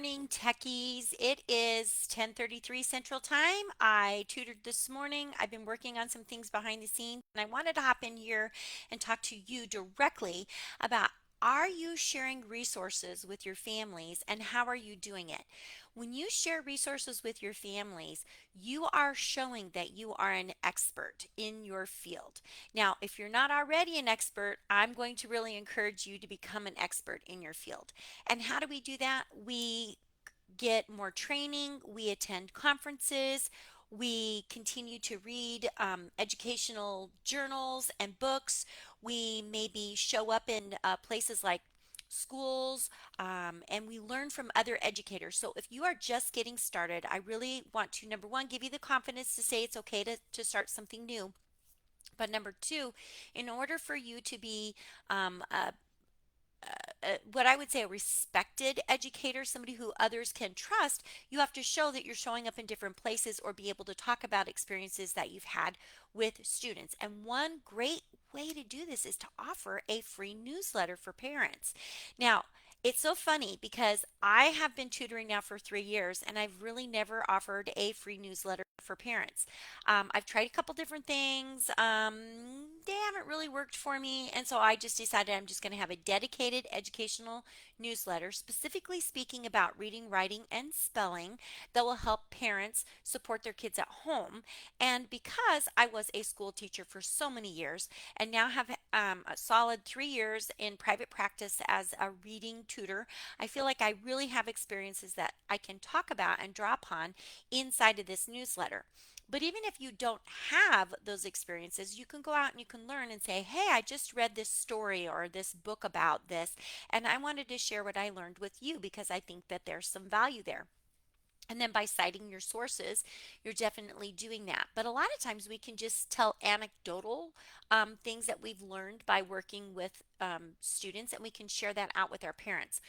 morning, techies. It is 10:33 Central Time. I tutored this morning. I've been working on some things behind the scenes, and I wanted to hop in here and talk to you directly about are you sharing resources with your families and how are you doing it? When you share resources with your families, you are showing that you are an expert in your field. Now, if you're not already an expert, I'm going to really encourage you to become an expert in your field. And how do we do that? We get more training, we attend conferences, we continue to read educational journals and books. We maybe show up in places like schools, and we learn from other educators. So if you are just getting started, I really want to, number one, give you the confidence to say it's okay to start something new. But number two, in order for you to be a what I would say a respected educator, somebody who others can trust, you have to show that you're showing up in different places or be able to talk about experiences that you've had with students. And one great way to do this is to offer a free newsletter for parents. Now, it's so funny because I have been tutoring now for 3 years and I've really never offered a free newsletter for parents. I've tried a couple different things. They haven't really worked for me. And so I just decided I'm just going to have a dedicated educational newsletter, specifically speaking about reading, writing, and spelling that will help parents support their kids at home. And because I was a school teacher for so many years and now have a solid 3 years in private practice as a reading tutor, I feel like I really have experiences that I can talk about and draw upon inside of this newsletter. But even if you don't have those experiences, you can go out and you can learn and say, hey, I just read this story or this book about this, and I wanted to share what I learned with you because I think that there's some value there. And then by citing your sources, you're definitely doing that. But a lot of times we can just tell anecdotal things that we've learned by working with students, and we can share that out with our parents.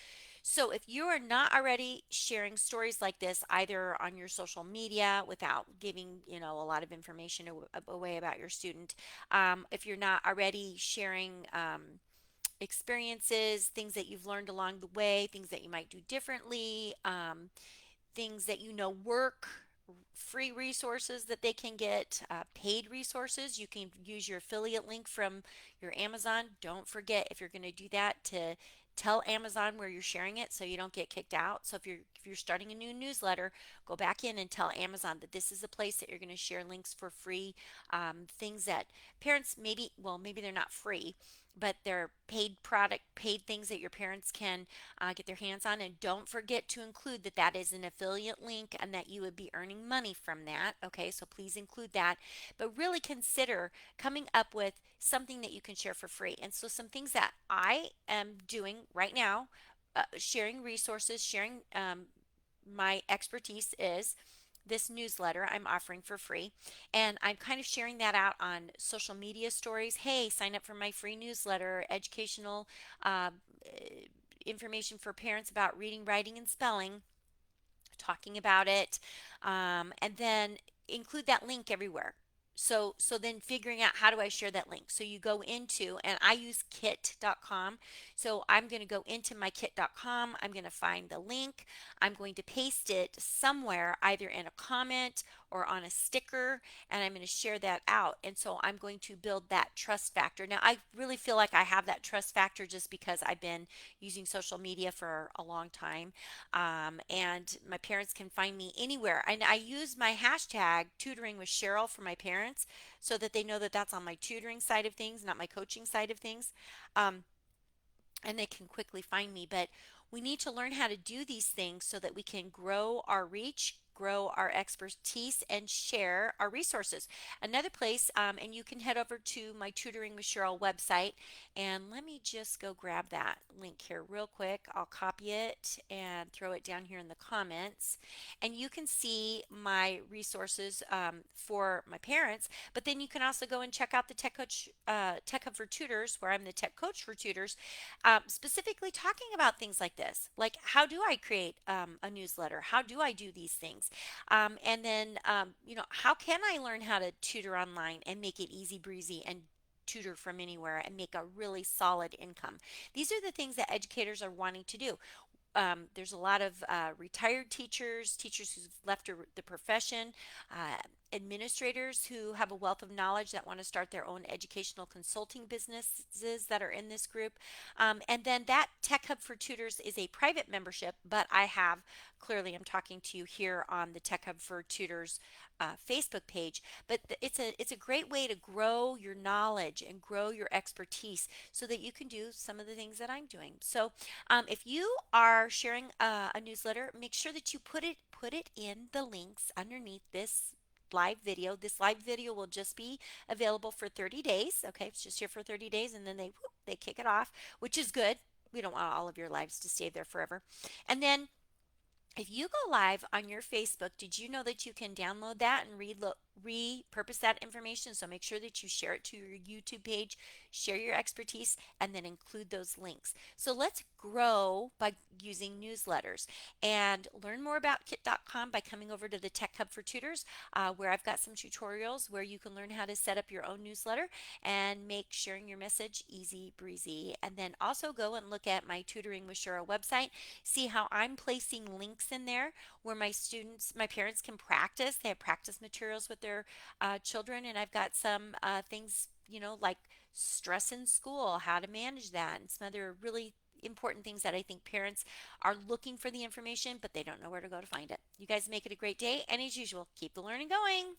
So if you are not already sharing stories like this, either on your social media without giving, a lot of information away about your student, if you're not already sharing experiences, things that you've learned along the way, things that you might do differently, things that work, free resources that they can get, paid resources. You can use your affiliate link from your Amazon. Don't forget, if you're going to do that, to tell Amazon where you're sharing it so you don't get kicked out. So if you're starting a new newsletter, go back in and tell Amazon that this is a place that you're going to share links for free, things that parents maybe they're not free, but they're paid things that your parents can get their hands on. And don't forget to include that that is an affiliate link and that you would be earning money from that. Okay, so please include that. But really consider coming up with something that you can share for free. And so, some things that I am doing right now, sharing resources, sharing my expertise is this newsletter I'm offering for free. And I'm kind of sharing that out on social media stories. Hey, sign up for my free newsletter, educational uh, information for parents about reading, writing, and spelling, talking about it, and then include that link everywhere. So then figuring out how do I share that link. So you go into, and I use kit.com. So I'm going to go into my kit.com. I'm going to find the link. I'm going to paste it somewhere, either in a comment or on a sticker, and I'm going to share that out. And so I'm going to build that trust factor. Now, I really feel like I have that trust factor just because I've been using social media for a long time, and my parents can find me anywhere. And I use my hashtag tutoring with Sheryl for my parents so that they know that that's on my tutoring side of things, not my coaching side of things. Um, and they can quickly find me. But we need to learn how to do these things so that we can grow our reach, grow our expertise, and share our resources. Another place, and you can head over to my Tutoring with Cheryl website, and let me just go grab that link here real quick. I'll copy it and throw it down here in the comments, and you can see my resources for my parents. But then you can also go and check out the Tech Hub for Tutors, where I'm the tech coach for tutors, specifically talking about things like this, like how do I create a newsletter, how do I do these things, and then how can I learn how to tutor online and make it easy breezy and tutor from anywhere and make a really solid income. These are the things that educators are wanting to do. There's a lot of retired teachers, teachers who've left the profession, administrators who have a wealth of knowledge that want to start their own educational consulting businesses that are in this group. And then that Tech Hub for Tutors is a private membership, but I have clearly I'm talking to you here on the Tech Hub for Tutors Facebook page. But it's a great way to grow your knowledge and grow your expertise so that you can do some of the things that I'm doing. So if you are sharing a newsletter, make sure that you put it in the links underneath this live video. This live video will just be available for 30 days. Okay, it's just here for 30 days, and then they kick it off, which is good. We don't want all of your lives to stay there forever. And then if you go live on your Facebook, did you know that you can download that and repurpose that information? So make sure that you share it to your YouTube page, share your expertise, and then include those links. So let's grow by using newsletters and learn more about kit.com by coming over to the Tech Hub for Tutors, where I've got some tutorials where you can learn how to set up your own newsletter and make sharing your message easy breezy. And then also go and look at my Tutoring with Sheryl website. See how I'm placing links in there where my parents can practice. They have practice materials with their children, and I've got some things, like stress in school, how to manage that, and some other really important things that I think parents are looking for the information, but they don't know where to go to find it. You guys make it a great day, and as usual, keep the learning going.